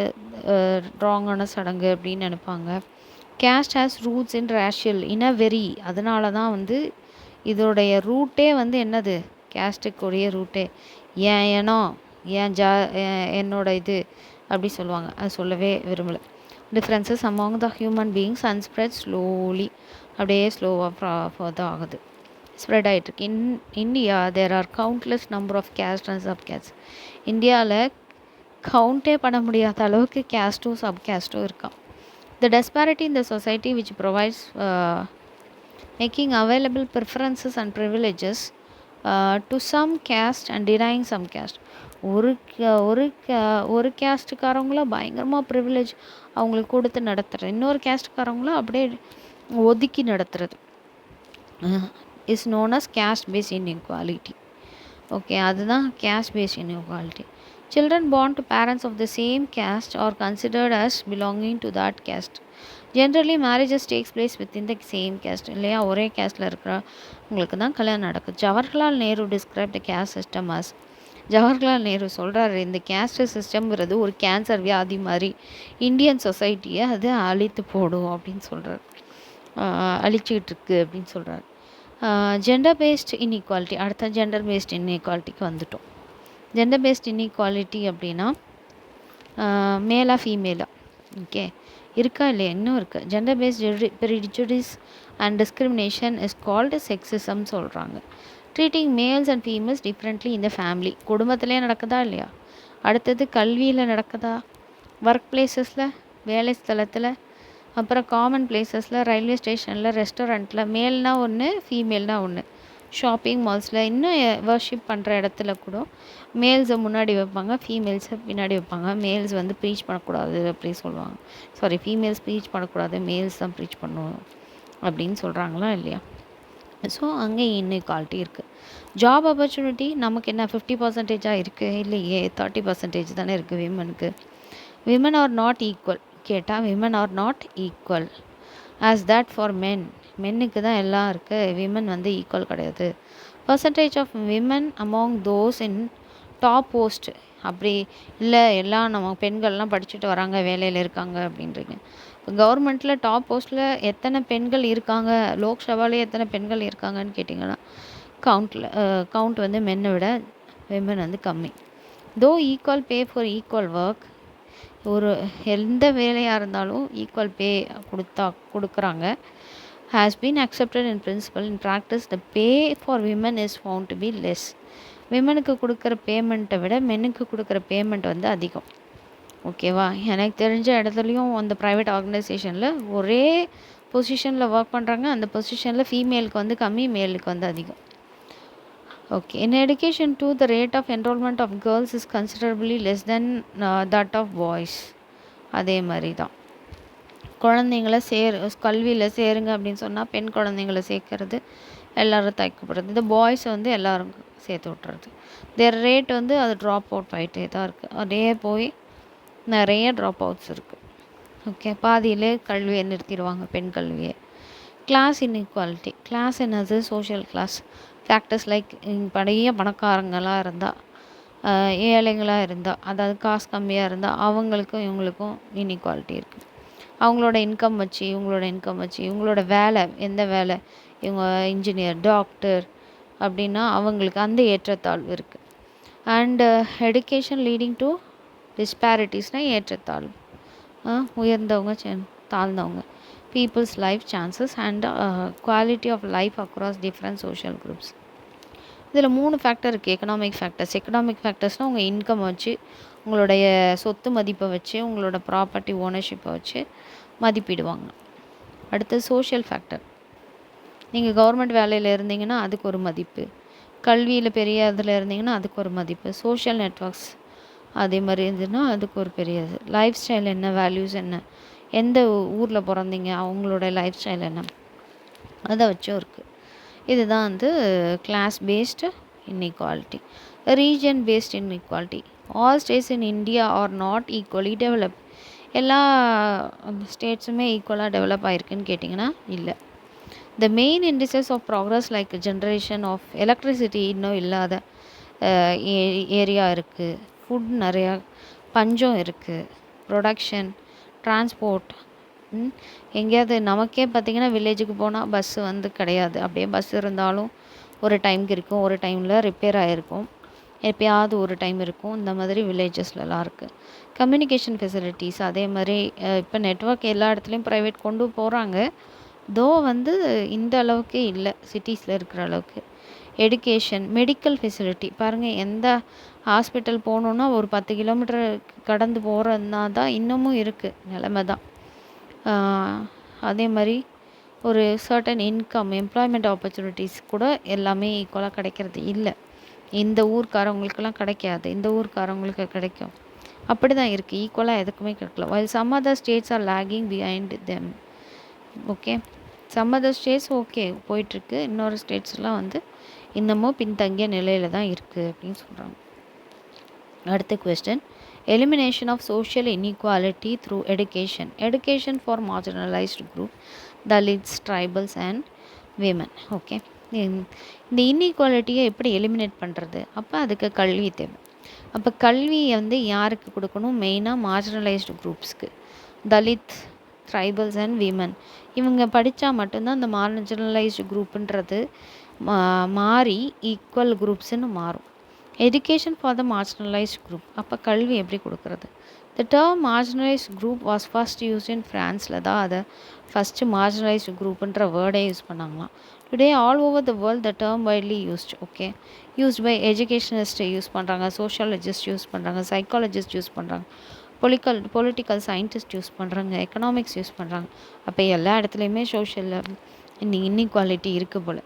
ராங்கான சடங்கு அப்படின்னு நினைப்பாங்க. Caste has roots in racial இனவெறி. அதனால தான் வந்து இதோடைய ரூட்டே வந்து என்னது, கேஸ்ட்டுக்குரிய ரூட்டே ஏன் இனம், என்னோட இது அப்படி சொல்லுவாங்க. அது சொல்லவே விரும்பலை. Differences among the human beings and spread slowly, அப்படியே ஸ்லோவாக ஃபர்தர் ஆகுது, ஸ்ப்ரெட் ஆகிட்டுருக்கு. India there are countless number of caste and sub caste. இந்தியாவில் கவுண்டே பண்ண முடியாத அளவுக்கு கேஸ்ட்டும் சப் கேஸ்ட்டும் இருக்கான். The disparity in the society which provides making available preferences and privileges to some caste and denying some caste. ஒரு கேஸ்ட்டுக்காரங்கள பயங்கரமாக ப்ரிவிலேஜ் அவங்களுக்கு கொடுத்து நடத்துகிறது, இன்னொரு கேஸ்ட்டுக்காரங்கள அப்படியே ஒதுக்கி நடத்துறது is known as caste based inequality. Okay, அதுதான் caste based inequality. Children born to parents of the same caste are considered as belonging to that caste. Generally marriages takes place within the same caste. இல்லையா, ஒரே கேஸ்டில் இருக்கிறவங்களுக்கு தான் கல்யாணம் நடக்குது. Jawaharlal Nehru described the caste system as, Jawaharlal Nehru சொல்கிறாரு, இந்த கேஸ்ட் சிஸ்டம்ங்கிறது ஒரு கேன்சர் வியாதி மாதிரி இந்தியன் சொசைட்டியை அது அழித்து போடும் அப்படின்னு சொல்கிறார். அழிச்சிக்கிட்டு இருக்கு அப்படின்னு சொல்கிறார். Gender based inequality. அடுத்த ஜெண்டர் பேஸ்ட் இன்இக்வாலிட்டிக்கு வந்துட்டோம். ஜெண்டர் பேஸ்ட் இன்இக்வாலிட்டி அப்படின்னா மேலா ஃபீமேலா, ஓகே, இருக்கா இல்லையா? இன்னும் இருக்குது. Gender based prejudice and discrimination is called sexism சொல்கிறாங்க. Treating males and females differently இந்த ஃபேமிலி, குடும்பத்திலே நடக்குதா இல்லையா? அடுத்தது கல்வியில் நடக்குதா, ஒர்க் பிளேசஸில், வேலை ஸ்தலத்தில், அப்புறம் காமன் பிளேசஸில், ரயில்வே ஸ்டேஷனில், ரெஸ்டாரண்ட்டில், மேல்னா ஒன்று ஃபீமேல்னா ஒன்று, ஷாப்பிங் மால்ஸில், இன்னும் வர்ஷிப் பண்ணுற இடத்துல கூட மேல்ஸை முன்னாடி வைப்பாங்க, ஃபீமேல்ஸை பின்னாடி வைப்பாங்க. மேல்ஸ் வந்து ப்ரீச் பண்ணக்கூடாது அப்படி சொல்லுவாங்க. சாரி, ஃபீமேல்ஸ் ப்ரீச் பண்ணக்கூடாது, மேல்ஸ் தான் ப்ரீச் பண்ணணும் அப்படின்னு சொல்கிறாங்களா இல்லையா? ஸோ அங்கே இன்இக்வாலிட்டி இருக்குது. ஜாப் ஆப்பர்ச்சுனிட்டி நமக்கு என்ன 50% இருக்குது இல்லையே, 30% தானே இருக்குது விமனுக்கு. விமன் ஆர் நாட் ஈக்குவல் கேட்டால் women are not equal as that for men. மென்னுக்கு தான் எல்லாம் இருக்குது, விமன் வந்து ஈக்குவல் கிடையாது. Percentage of women among those in top post, அப்படி இல்லை எல்லாம் நம்ம பெண்கள்லாம் படிச்சுட்டு வராங்க வேலையில் இருக்காங்க அப்படின்றீங்க. இப்போ கவர்மெண்ட்டில் டாப் போஸ்ட்டில் எத்தனை பெண்கள் இருக்காங்க, லோக்சபாலே எத்தனை பெண்கள் இருக்காங்கன்னு கேட்டிங்கன்னா கவுண்ட் வந்து மென்னை விட விமன் வந்து கம்மி. Though equal pay for equal work, ஒரு எந்த வேலையாக இருந்தாலும் ஈக்குவல் பே கொடுக்குறாங்க. Has been accepted in principle. In practice the pay for women is found to be less. விமனுக்கு கொடுக்குற பேமெண்ட்டை விட மென்னுக்கு கொடுக்குற பேமெண்ட் வந்து அதிகம். ஓகேவா? எனக்கு தெரிஞ்ச இடத்துலையும் அந்த ப்ரைவேட் ஆர்கனைசேஷனில் ஒரே பொசிஷனில் ஒர்க் பண்ணுறாங்க, அந்த பொசிஷனில் ஃபீமேலுக்கு வந்து கம்மி, மேலுக்கு வந்து அதிகம். Okay, in education too the rate of enrollment of girls is considerably less than that of boys. அதே மாதிரி தான் குழந்தைங்கள கல்வியில் சேருங்க அப்படின்னு சொன்னால் பெண் குழந்தைங்கள சேர்க்கறது, எல்லோரும் தைக்கப்படுறது. இந்த பாய்ஸ் வந்து எல்லோரும் சேர்த்து விட்றது. தேர் ரேட் வந்து அது ட்ராப் அவுட் ஆகிட்டே தான் இருக்குது. அதே போய் நிறைய ட்ராப் அவுட்ஸ் இருக்குது. ஓகே, பாதியிலே கல்வியை நிறுத்திடுவாங்க, பெண் கல்வியை. Class inequality. கிளாஸ் என்னது? சோஷியல் கிளாஸ் ஃபேக்டர்ஸ் லைக் பழைய பணக்காரங்களாக இருந்தால், ஏழைங்களாக இருந்தால், அதாவது காசு கம்மியாக இருந்தால் அவங்களுக்கும் இவங்களுக்கும் இன்இக்வாலிட்டி இருக்குது. அவங்களோட இன்கம் வச்சு இவங்களோட வேலை, எந்த வேலை, இவங்க இன்ஜினியர், டாக்டர் அப்படின்னா அவங்களுக்கு அந்த ஏற்றத்தாழ்வு இருக்குது. அண்டு எடுகேஷன் லீடிங் டு டிஸ்பேரிட்டிஸ்னால் ஏற்றத்தாழ்வு, உயர்ந்தவங்க தாழ்ந்தவங்க, people's life chances and quality of life across different social groups. இதில் 3 ஃபேக்டர் இருக்குது. எக்கனாமிக் ஃபேக்டர்ஸ்னால் உங்கள் இன்கம் வச்சு, உங்களுடைய சொத்து மதிப்பை வச்சு, உங்களோட ப்ராப்பர்ட்டி ஓனர்ஷிப்பை வச்சு மதிப்பிடுவாங்க. அடுத்து சோஷியல் ஃபேக்டர். நீங்கள் கவர்மெண்ட் வேலையில் இருந்தீங்கன்னா அதுக்கு ஒரு மதிப்பு, கல்வியில் பெரிய இதில் இருந்தீங்கன்னா அதுக்கு ஒரு மதிப்பு, சோஷியல் நெட்ஒர்க்ஸ் அதே மாதிரி இருந்ததுன்னா அதுக்கு ஒரு பெரிய இது. லைஃப் ஸ்டைல் என்ன, வேல்யூஸ் என்ன, எந்த ஊரில் பிறந்தீங்க, அவங்களோட லைஃப் ஸ்டைல் என்ன, அதை வச்சும் இருக்குது. இதுதான் வந்து class based inequality. Region based inequality. All states in India are not equally develop. எல்லா ஸ்டேட்ஸுமே ஈக்குவலாக டெவலப் ஆகிருக்குன்னு கேட்டிங்கன்னா இல்லை. The main indices of progress like generation of electricity இன்னும் இல்லாத ஏரியா இருக்குது. ஃபுட் நிறையா பஞ்சம் இருக்குது. ப்ரொடக்ஷன், டிரான்ஸ்போர்ட், எங்கேயாவது நமக்கே பார்த்திங்கன்னா வில்லேஜுக்கு போனால் பஸ்ஸு வந்து கிடையாது. அப்படியே பஸ் இருந்தாலும் ஒரு டைமுக்கு இருக்கும், ஒரு டைமில் ரிப்பேர் ஆகிருக்கும், எப்போயாவது ஒரு டைம் இருக்கும். இந்த மாதிரி வில்லேஜஸ்லலாம் இருக்குது. கம்யூனிகேஷன் ஃபெசிலிட்டிஸ் அதே மாதிரி இப்போ நெட்ஒர்க் எல்லா இடத்துலையும் ப்ரைவேட் கொண்டு போகிறாங்க, தோ வந்து இந்த அளவுக்கு இல்லை சிட்டிஸில் இருக்கிற அளவுக்கு. எடுகேஷன், மெடிக்கல் ஃபெசிலிட்டி பாருங்கள், எந்த ஹாஸ்பிட்டல் போகணுன்னா ஒரு 10 கிலோமீட்டர் கடந்து போகிறதுனா தான் இன்னமும் இருக்குது நிலமை தான். அதே மாதிரி ஒரு சர்டன் இன்கம், எம்ப்ளாய்மெண்ட் ஆப்பர்ச்சுனிட்டிஸ் கூட எல்லாமே ஈக்குவலாக கிடைக்கிறது இல்லை. இந்த ஊர்க்காரவங்களுக்கெல்லாம் கிடைக்காது, இந்த ஊர்க்காரவங்களுக்கு கிடைக்கும். அப்படி தான் இருக்குது, ஈக்குவலாக எதுக்குமே கிடைக்கல. while some other states are lagging behind them. Okay, some other states okay போயிட்டுருக்கு, இன்னொரு ஸ்டேட்ஸ்லாம் வந்து இன்னமும் பின்தங்கிய நிலையில் தான் இருக்குது அப்படின்னு சொல்கிறாங்க. அடுத்த question, elimination of social inequality through education for marginalized group, Dalits, tribals and women. Okay, இந்த இன்இக்வாலிட்டியை எப்படி எலிமினேட் பண்ணுறது? அப்போ அதுக்கு கல்வி தேவை. அப்போ கல்வியை வந்து யாருக்கு கொடுக்கணும்? மெயினாக மார்ஜினலைஸ்டு குரூப்ஸ்க்கு, தலித், ட்ரைபல்ஸ் அண்ட் விமன். இவங்க படித்தா மட்டும்தான் இந்த மார்ஜினலைஸ்டு குரூப்புன்றது மாறி ஈக்குவல் குரூப்ஸ்ன்னு மாறும். Education for the marginalised group. அப்போ கல்வி எப்படி கொடுக்குறது? The term marginalised group was first use in ஃப்ரான்ஸில் தான் அதை ஃபஸ்ட்டு மார்ஜினலைஸ்டு குரூப்புன்ற வேர்டே யூஸ் பண்ணாங்களாம். Today all over the world the term widely used. Okay, used by educationist use பண்ணுறாங்க, சோஷியாலஜிஸ்ட் யூஸ் பண்ணுறாங்க, சைக்காலஜிஸ்ட் யூஸ் பண்ணுறாங்க, பொலிட்டிக்கல் சயின்டிஸ்ட் யூஸ் பண்ணுறாங்க, எக்கனாமிக்ஸ் யூஸ் பண்ணுறாங்க. அப்போ எல்லா இடத்துலையுமே சோஷியலில் இன்இக்வாலிட்டி இருக்குது போல்.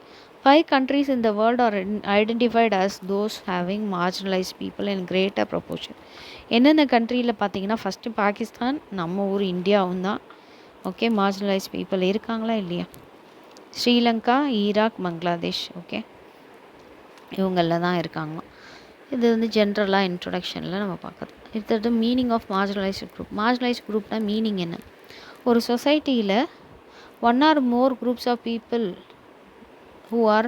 5 countries in the world are identified as those having marginalized people in greater proportion. என்னென்ன கண்ட்ரியில் பார்த்தீங்கன்னா, ஃபஸ்ட்டு பாகிஸ்தான், நம்ம ஊர் இந்தியாவும் தான். ஓகே, மார்ஜினலைஸ்ட் பீப்புள் இருக்காங்களா இல்லையா? ஸ்ரீலங்கா, ஈராக், பங்களாதேஷ். ஓகே, இவங்களில் தான் இருக்காங்க. இது வந்து ஜென்ரலாக இன்ட்ரொடக்ஷனில் நம்ம பார்க்குறது. இது meaning of marginalised group. Marginalised குரூப்னால் மீனிங் என்ன? ஒரு சொசைட்டியில் one or more groups of people who are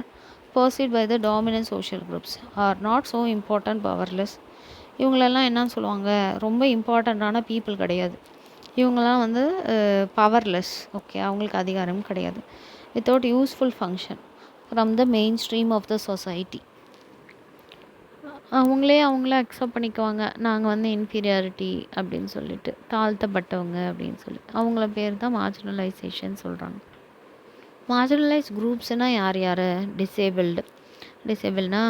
perceived by the dominant social groups are not so important, powerless. இவங்களெல்லாம் என்னன்னு சொல்லுவாங்க? ரொம்ப இம்பார்ட்டண்ட்டான பீப்புள் கிடையாது. இவங்கெல்லாம் வந்து பவர்லெஸ். ஓகே, அவங்களுக்கு அதிகாரம் கிடையாது. Without useful function from the main stream of the society. அவங்களே அக்செப்ட் பண்ணிக்குவாங்க, நாங்கள் வந்து இன்ஃபீரியாரிட்டி அப்படின்னு சொல்லிட்டு, தாழ்த்தப்பட்டவங்க அப்படின்னு சொல்லி. அவங்கள பேர் தான் மார்ஜினலைசேஷன் சொல்கிறாங்க. மார்ஜினலைஸ் குரூப்ஸ்னால் யார் யார்? டிசேபிள்னா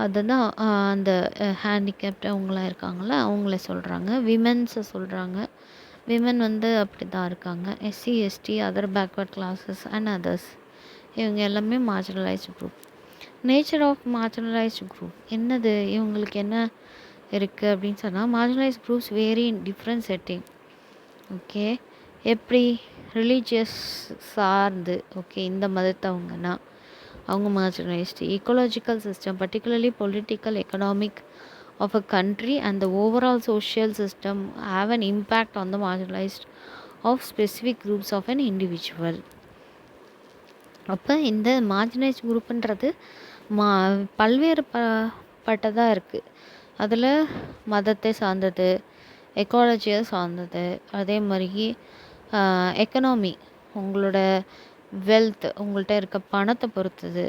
அதுதான் அந்த ஹேண்டிகேப்ட் அவங்களாம் இருக்காங்கள, அவங்கள சொல்கிறாங்க. விமென்ஸை சொல்கிறாங்க. விமன் வந்து அப்படி தான் இருக்காங்க. SC, ST, other backward classes and others, இவங்க எல்லாமே marginalised group. Nature of marginalised group என்னது? இவங்களுக்கு என்ன இருக்குது அப்படின்னு சொன்னால், marginalised groups vary in different setting. Okay, எப்படி? ரிலீஜியஸ் சார்ந்து. ஓகே, இந்த மதத்தவங்கன்னா அவங்க marginalised. ecological system, particularly political, economic of a country and the overall social system have an impact on the marginalized of specific groups of an individual. அப்போ இந்த மார்ஜினலைஸ்ட் குரூப்புன்றது பல்வேறு பட்டதாக இருக்குது. அதில் மதத்தை சார்ந்தது, எக்காலஜியை சார்ந்தது, அதே மாதிரி எக்கனாமி, உங்களோட வெல்த், உங்கள்கிட்ட இருக்க பணத்தை பொறுத்தது,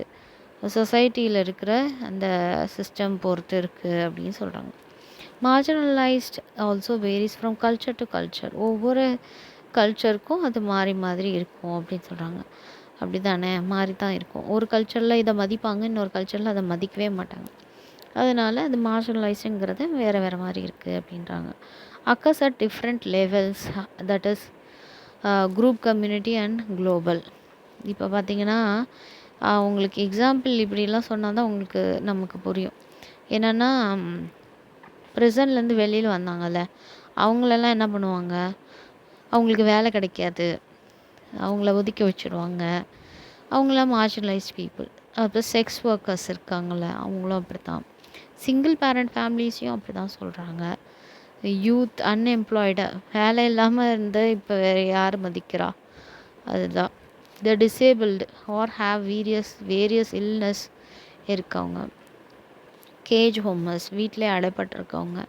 சொசைட்டியில் இருக்கிற அந்த சிஸ்டம் பொறுத்து இருக்குது அப்படின்னு சொல்கிறாங்க. Marginalised also varies from culture to culture. ஒவ்வொரு கல்ச்சருக்கும் அது மாதிரி இருக்கும் அப்படின்னு சொல்கிறாங்க. அப்படி தானே? மாறி தான் இருக்கும். ஒரு கல்ச்சரில் இதை மதிப்பாங்க, இன்னொரு கல்ச்சரில் அதை மதிக்கவே மாட்டாங்க. அதனால் அது மார்ஜினலைஸ்டுங்கிறது வேறு மாதிரி இருக்குது அப்படின்றாங்க. Occurs at different levels, that is group, community and global. இப்போ பார்த்தீங்கன்னா உங்களுக்கு எக்ஸாம்பிள் இப்படிலாம் சொன்னால் தான் உங்களுக்கு நமக்கு புரியும். என்னென்னா, ப்ரிசன்லேருந்து வெளியில் வந்தாங்கல்ல, அவங்களெல்லாம் என்ன பண்ணுவாங்க? அவங்களுக்கு வேலை கிடைக்காது, அவங்கள ஒதுக்கி வச்சுருவாங்க. அவங்களாம் மார்ஜினலைஸ்ட் பீப்புள். அப்புறம் செக்ஸ் ஒர்க்கர்ஸ் இருக்காங்கள்ல, அவங்களும் அப்படி தான். சிங்கிள் பேரண்ட் ஃபேமிலிஸையும் அப்படி தான் சொல்கிறாங்க. யூத், அன்எம்ப்ளாய்டு, வேலை இல்லாமல் இருந்து இப்போ வேறு யார் மதிக்கிறா? அதுதான். The disabled or have various illness இருக்கவங்க, கேஜ் ஹோமர்ஸ், வீட்டிலே அடைப்பட்டிருக்கவங்க,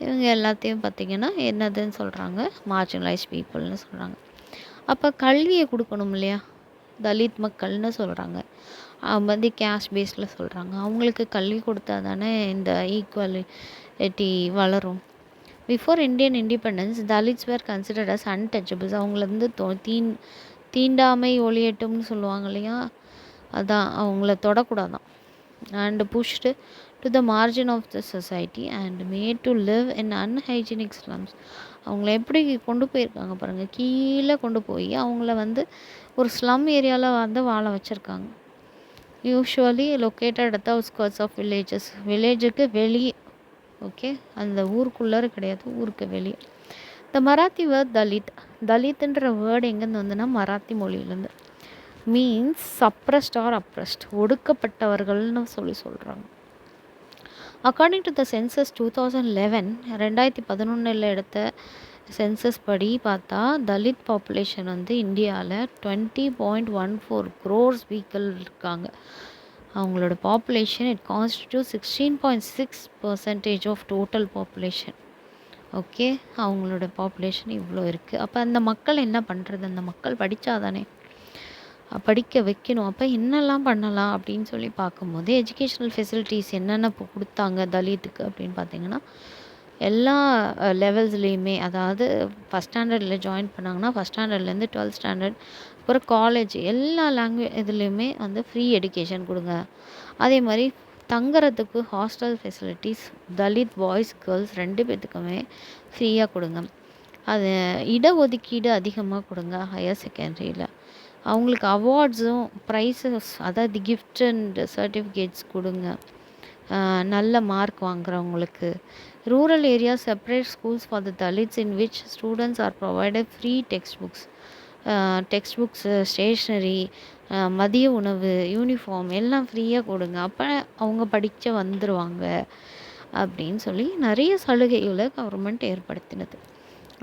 இவங்க எல்லாத்தையும் பார்த்திங்கன்னா என்னதுன்னு சொல்கிறாங்க? மார்ஜினலைஸ்ட் பீப்புள்னு சொல்கிறாங்க. அப்போ கல்வியை கொடுக்கணும் இல்லையா? தலித் மக்கள்னு சொல்கிறாங்க. வந்து கேஸ்ட் பேஸில் சொல்கிறாங்க. அவங்களுக்கு கல்வி கொடுத்தா தானே இந்த ஈக்குவாலிட்டி வளரும். Before Indian independence, Dalits were considered as untouchables. அவங்கள வந்து தீண்டாமை ஒளியட்டும்னு சொல்லுவாங்க இல்லையா? அதான், அவங்கள தொடக்கூடாதான். And pushed to the margin of the society and made to live in unhygienic slums. அவங்கள எப்படி கொண்டு போயிருக்காங்க பாருங்கள், கீழே கொண்டு போய் அவங்கள வந்து ஒரு ஸ்லம் ஏரியாவில் வந்து வாழ வச்சுருக்காங்க. Usually located at the outskirts of villages. வில்லேஜுக்கு வெளியே. ஓகே, அந்த ஊருக்குள்ளார கிடையாது, ஊருக்கு வெளியே. The Marathi word Dalit. தலித்துன்ற வேர்டு எங்கேருந்து வந்துன்னா மராத்தி மொழியிலேருந்து. மீன்ஸ் சப்ரஸ்ட் ஆர் அப்ரஸ்ட், ஒடுக்கப்பட்டவர்கள்னு சொல்கிறாங்க. அக்கார்டிங் டு த சென்சஸ் 2011, 2011 எடுத்த சென்சஸ் படி பார்த்தா தலித் பாப்புலேஷன் வந்து இந்தியாவில் 20.14 crores பீப்புள் இருக்காங்க. அவங்களோட population it constitute 16.6% of total population. Okay, அவங்களோட பாப்புலேஷன் இவ்வளோ இருக்குது. அப்போ அந்த மக்கள் என்ன பண்ணுறது? அந்த மக்கள் படித்தாதானே, படிக்க வைக்கணும். அப்போ என்னெல்லாம் பண்ணலாம் அப்படின்னு சொல்லி பார்க்கும்போது எஜுகேஷ்னல் ஃபெசிலிட்டிஸ் என்னென்ன இப்போ கொடுத்தாங்க தலித்துக்கு அப்படின்னு பார்த்தீங்கன்னா, எல்லா லெவல்ஸ்லேயுமே, அதாவது ஃபஸ்ட் ஸ்டாண்டர்டில் ஜாயின் பண்ணாங்கன்னா ஃபஸ்ட் ஸ்டாண்டர்ட்லேருந்து 12th ஸ்டாண்டர்ட், அப்புறம் காலேஜ், எல்லா இதுலேயுமே வந்து ஃப்ரீ எடுகேஷன் கொடுங்க. அதே மாதிரி தங்குறதுக்கு hostel facilities Dalit boys girls 2 பேர்த்துக்குமே ஃப்ரீயாக கொடுங்க. அது இடஒதுக்கீடு அதிகமாக கொடுங்க. ஹையர் செகண்டரியில் அவங்களுக்கு அவார்ட்ஸும் ப்ரைஸஸ், அதாவது கிஃப்ட் அண்ட் சர்டிஃபிகேட்ஸ் கொடுங்க. நல்ல மார்க் வாங்குறவங்களுக்கு. Rural area separate schools for the Dalits in which students are provided free text books, stationery, மதிய உணவு, யூனிஃபார்ம் எல்லாம் ஃப்ரீயாக கொடுங்க. அப்போ அவங்க படிக்க வந்துடுவாங்க அப்படின்னு சொல்லி நிறைய சலுகைகளை கவர்மெண்ட் ஏற்படுத்தினது.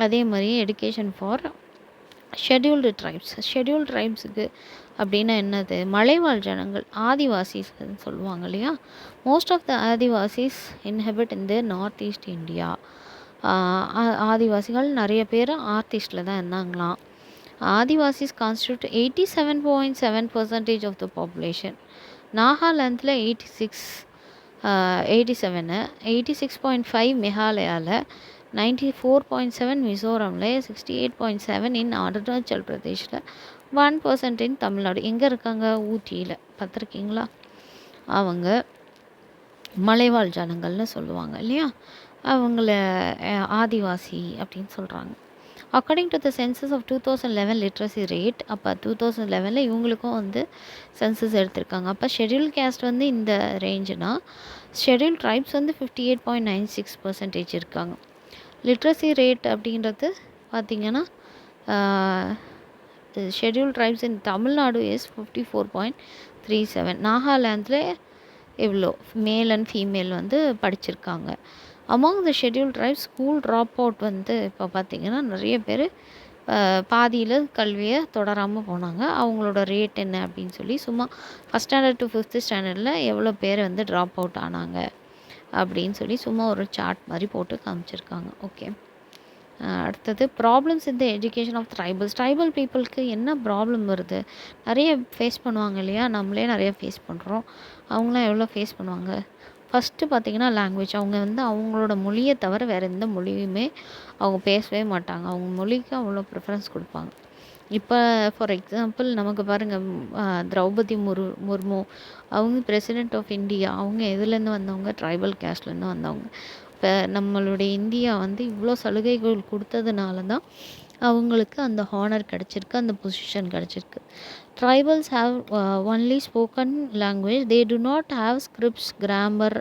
அதே மாதிரி எடுகேஷன் ஃபார் ஷெட்யூல்டு ட்ரைப்ஸுக்கு அப்படின்னா என்னது? மலைவாழ் ஜனங்கள், ஆதிவாசிஸ்ன்னு சொல்லுவாங்க இல்லையா. Most of the Adivasis inhabit in the north east India. ஆதிவாசிகள் நிறைய பேர் நார்த் ஈஸ்டில் தான் இருந்தாங்களாம். Adivasis constitute 87.7% of the population. நாகாலாந்தில் 87, 86.5 மேகாலயாவில், 94.7 மிசோரமில், 68.7 இன் அருணாச்சல் பிரதேஷில், 1% இன் தமிழ்நாடு. எங்கே இருக்காங்க? ஊட்டியில். பார்த்துருக்கீங்களா? அவங்க மலைவாழ் ஜனங்கள்னு சொல்லுவாங்க இல்லையா, அவங்கள ஆதிவாசி அப்படின்னு சொல்கிறாங்க. According to the census of 2011 literacy rate, அப்போ 2011 இவங்களுக்கும் வந்து சென்சஸ் எடுத்திருக்காங்க. அப்போ ஷெட்யூல் கேஸ்ட் வந்து இந்த ரேஞ்சுனா, ஷெட்யூல் ட்ரைப்ஸ் வந்து 58.96% இருக்காங்க. லிட்ரஸி ரேட் அப்படின்றது பார்த்திங்கன்னா, schedule tribes in Tamil Nadu is 54.37. நாகாலாந்தில் இவ்வளோ மேல் அண்ட் ஃபீமேல் வந்து படிச்சிருக்காங்க. Among the schedule tribes school drop out வந்து இப்போ பார்த்திங்கன்னா நிறைய பேர் பாதியில் கல்வியை தொடராமல் போனாங்க. அவங்களோட ரேட் என்ன அப்படின்னு சொல்லி சும்மா ஃபஸ்ட் ஸ்டாண்டர்ட் டு 5th ஸ்டாண்டர்டில் எவ்வளோ பேர் வந்து ட்ராப் அவுட் ஆனாங்க அப்படின்னு சொல்லி சும்மா ஒரு சார்ட் மாதிரி போட்டு காமிச்சிருக்காங்க. ஓகே, அடுத்தது ப்ராப்ளம்ஸ் இந்த எஜுகேஷன் ஆஃப் ட்ரைபல் பீப்புளுக்கு என்ன ப்ராப்ளம் வருது? நிறைய ஃபேஸ் பண்ணுவாங்க இல்லையா, நம்மளே நிறைய ஃபேஸ் பண்ணுறோம். அவங்களாம் எவ்வளோ ஃபேஸ் பண்ணுவாங்க? ஃபஸ்ட்டு பார்த்திங்கன்னா லாங்குவேஜ். அவங்க வந்து அவங்களோட மொழியை தவிர வேறு எந்த மொழியுமே அவங்க பேசவே மாட்டாங்க. அவங்க மொழிக்கு அவ்வளோ ப்ரிஃபரன்ஸ் கொடுப்பாங்க. இப்போ ஃபார் எக்ஸாம்பிள் நமக்கு பாருங்கள், திரௌபதி முர்மு அவங்க பிரசிடெண்ட் ஆஃப் இந்தியா. அவங்க எதுலேருந்து வந்தவங்க? ட்ரைபல் கேஸ்ட்லேருந்து வந்தவங்க. இப்போ நம்மளுடைய இந்தியா வந்து இவ்வளோ சலுகைகள் கொடுத்ததுனால தான் அவங்களுக்கு அந்த ஹானர் கிடச்சிருக்கு, அந்த பொசிஷன் கிடச்சிருக்கு. Tribals have only spoken language. They do not have scripts, grammar,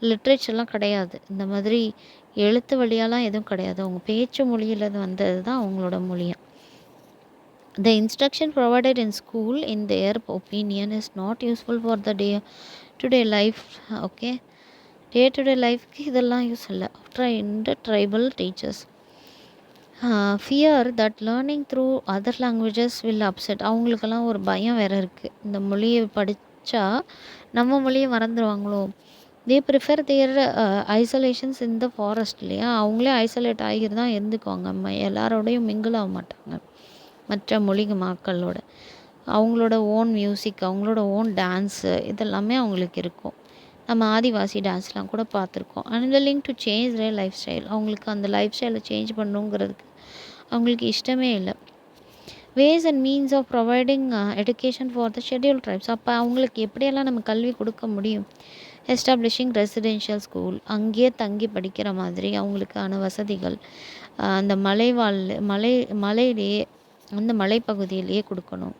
லிட்ரேச்சர்லாம் கிடையாது. இந்த மாதிரி எழுத்து வழியாலாம் எதுவும் கிடையாது. அவங்க பேச்சு மொழியில் வந்தது தான் அவங்களோட மொழியாக. The instruction provided in school, in their opinion, is not useful for the day-to-day life. Okay, day-to-day லைஃப்க்கு இதெல்லாம் யூஸ் இல்லை. trained tribal teachers fear that learning through other languages will upset. அவங்களுக்கெல்லாம் ஒரு பயம் வேறு இருக்குது, இந்த மொழியை படித்தா நம்ம மொழியை மறந்துடுவாங்களோ. They prefer their isolations in the forest இல்லையா. அவங்களே ஐசோலேட் ஆகிட்டு தான் இருந்துக்குவாங்க. எல்லாரோடையும் மிங்கிள் ஆக மாட்டாங்க மற்ற மொழி மக்களோட. அவங்களோட ஓன் மியூசிக், அவங்களோட ஓன் டான்ஸு இதெல்லாமே அவங்களுக்கு இருக்கும். நம்ம ஆதிவாசி டான்ஸ்லாம் கூட பார்த்துருக்கோம். Unwilling to change their life style. அவங்களுக்கு அந்த லைஃப் ஸ்டைலை சேஞ்ச் பண்ணுங்கிறதுக்கு அவங்களுக்கு இஷ்டமே இல்லை. Ways and means of providing education for the schedule tribes. அப்போ அவங்களுக்கு எப்படியெல்லாம் நம்ம கல்வி கொடுக்க முடியும்? எஸ்டாப்ளிஷிங் ரெசிடென்ஷியல் ஸ்கூல், அங்கேயே தங்கி படிக்கிற மாதிரி அவங்களுக்கான வசதிகள் அந்த மலையிலேயே அந்த மலைப்பகுதியிலேயே கொடுக்கணும்.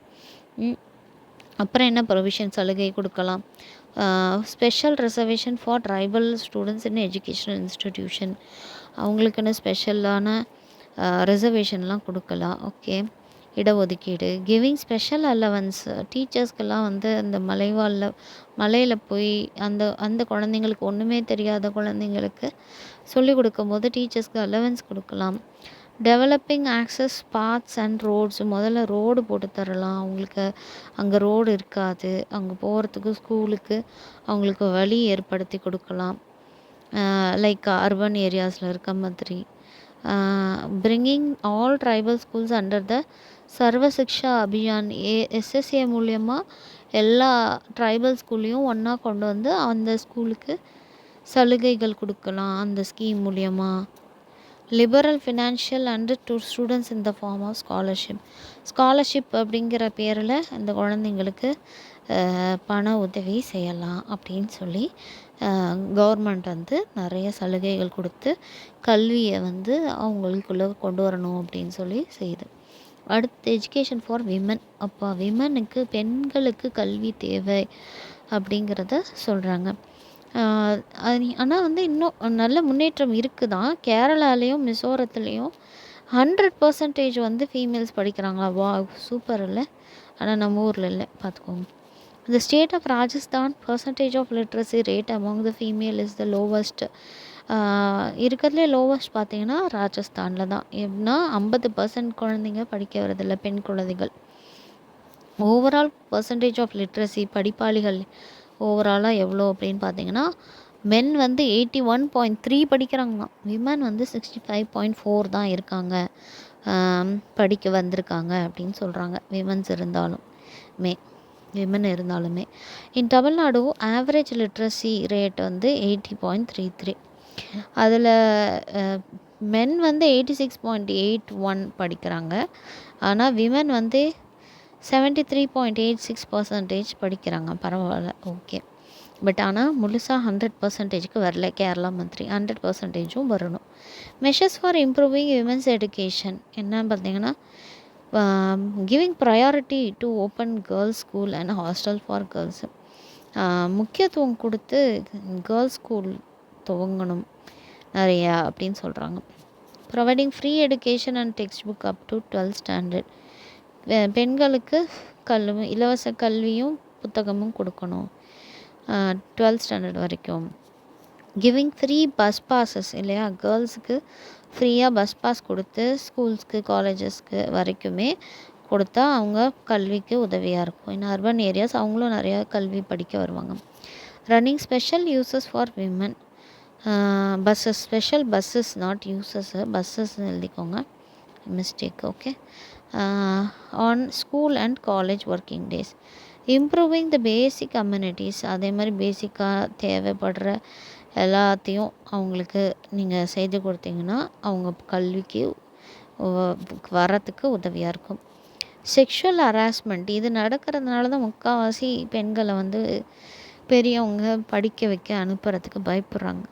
அப்புறம் என்ன ப்ரொவிஷன் சலுகை கொடுக்கலாம்? Special reservation for tribal students in educational institution. அவங்களுக்குன்னு ஸ்பெஷலான ரிசர்வேஷன்லாம் கொடுக்கலாம். ஓகே, இடஒதுக்கீடு, கிவிங் ஸ்பெஷல் அலவன்ஸ். டீச்சர்ஸ்க்கெல்லாம் வந்து இந்த மலையில் போய் அந்த அந்த குழந்தைங்களுக்கு ஒன்றுமே தெரியாத குழந்தைங்களுக்கு சொல்லிக் கொடுக்கும்போது டீச்சர்ஸ்க்கு அலவன்ஸ் கொடுக்கலாம். Developing access paths and roads. முதல்ல ரோடு போட்டு தரலாம். அவங்களுக்கு அங்கே ரோடு இருக்காது, அங்கே போகிறதுக்கு ஸ்கூலுக்கு அவங்களுக்கு வழி ஏற்படுத்தி கொடுக்கலாம். லைக் அர்பன் ஏரியாஸில் இருக்க மாதிரி. Bringing all tribal schools under the சர்வ சிக்ஷா அபியான். எஸ்எஸ்ஏ மூலியமாக எல்லா ட்ரைபல் ஸ்கூல்லையும் ஒன்றா கொண்டு வந்து அந்த ஸ்கூலுக்கு சலுகைகள் கொடுக்கலாம் அந்த ஸ்கீம் மூலியமாக. Liberal financial and to students in the form of scholarship அப்படிங்கிற பேரில் இந்த குழந்தைங்களுக்கு பண உதவி செய்யலாம் அப்படின்னு சொல்லி கவர்மெண்ட் வந்து நிறைய சலுகைகள் கொடுத்து கல்வியை வந்து அவங்களுக்குள்ளே கொண்டு வரணும் அப்படின்னு சொல்லி செய்யுது. அடுத்து எஜுகேஷன் ஃபார் விமன். அப்போ விமனுக்கு பெண்களுக்கு கல்வி தேவை அப்படிங்கிறத சொல்கிறாங்க. ஆனால் வந்து இன்னும் நல்ல முன்னேற்றம் இருக்குது தான். கேரளாலேயும் மிசோரத்துலேயும் 100% வந்து ஃபீமேல்ஸ் படிக்கிறாங்களா? வா, சூப்பர் இல்லை? ஆனால் நம்ம ஊரில் இல்லை, பார்த்துக்கோங்க. The state of Rajasthan percentage of literacy rate among the female is the lowest. இருக்கிறதுலே லோவஸ்ட் பார்த்தீங்கன்னா ராஜஸ்தானில் தான். எப்படின்னா 50% குழந்தைங்க படிக்க வரதில்லை, பெண் குழந்தைகள். ஓவரால் பர்சன்டேஜ் ஆஃப் லிட்ரஸி, படிப்பாளிகள் ஓவராலாக எவ்வளோ அப்படின்னு பார்த்தீங்கன்னா மென் வந்து 81.3 படிக்கிறாங்களாம், விமன் வந்து 65.4 தான் இருக்காங்க, படிக்க வந்திருக்காங்க அப்படின்னு சொல்கிறாங்க. விமன் இருந்தாலுமே. இன் தமிழ்நாடு ஆவரேஜ் லிட்ரஸி ரேட் வந்து 80.33. அதில் மென் வந்து 86.81 படிக்கிறாங்க. ஆனால் விமன் வந்து 73.86% படிக்கிறாங்க. பரவாயில்ல, ஓகே. பட் ஆனால் முழுசாக 100%க்கு வரல. கேரளா மந்திரி 100%ம் வரணும். Measures for improving women's education என்ன பார்த்தீங்கன்னா, giving priority to open girls school and hostel for girls. முக்கியத்துவம் கொடுத்து கேர்ள்ஸ் ஸ்கூல் துவங்கணும் நிறையா அப்படின்னு சொல்கிறாங்க. Providing free education and text book up to 12th standard. பெண்களுக்கு இலவச கல்வியும் புத்தகமும் கொடுக்கணும் 12th ஸ்டாண்டர்ட் வரைக்கும். கிவிங் ஃப்ரீ பஸ் பாஸஸ் இல்லையா, கேர்ள்ஸுக்கு ஃப்ரீயாக பஸ் பாஸ் கொடுத்து ஸ்கூல்ஸ்க்கு காலேஜஸ்க்கு வரைக்குமே கொடுத்தா அவங்க கல்விக்கு உதவியாக இருக்கும். இன்னும் அர்பன் ஏரியாஸ் அவங்களும் நிறையா கல்வி படிக்க வருவாங்க. Running special uses for women buses. Special buses, not uses, buses எழுதிக்கோங்க, mistake, okay. On school and college working days. Improving the basic communities. அதே மாதிரி பேசிக்காக தேவைப்படுற எல்லாத்தையும் அவங்களுக்கு நீங்கள் செய்து கொடுத்தீங்கன்னா அவங்க கல்விக்கு வரத்துக்கு உதவியாக இருக்கும். Sexual harassment. இது நடக்கிறதுனால தான் முக்கால்வாசி பெண்களை வந்து பெரியவங்க படிக்க வைக்க அனுப்புறதுக்கு பயப்படுறாங்க.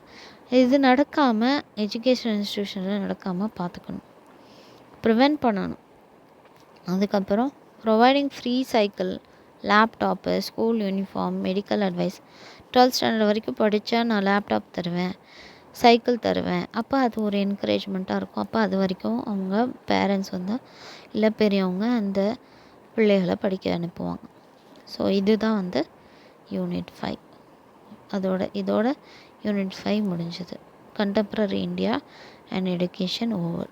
இது நடக்காமல் எஜுகேஷன் இன்ஸ்டியூஷனில் நடக்காமல் பார்த்துக்கணும், ப்ரிவெண்ட் பண்ணணும். அதுக்கப்புறம் providing free cycle, laptop, school uniform, medical advice. 12th standard வரைக்கும் படித்தா நான் லேப்டாப் தருவேன், சைக்கிள் தருவேன். அப்போ அது ஒரு என்கரேஜ்மெண்ட்டாக இருக்கும். அப்போ அது வரைக்கும் அவங்க பேரண்ட்ஸ் வந்து இல்லை பெரியவங்க அந்த பிள்ளைகளை படிக்க அனுப்புவாங்க. ஸோ இதுதான் வந்து யூனிட் 5. இதோட யூனிட் 5 முடிஞ்சது. Contemporary India and education over.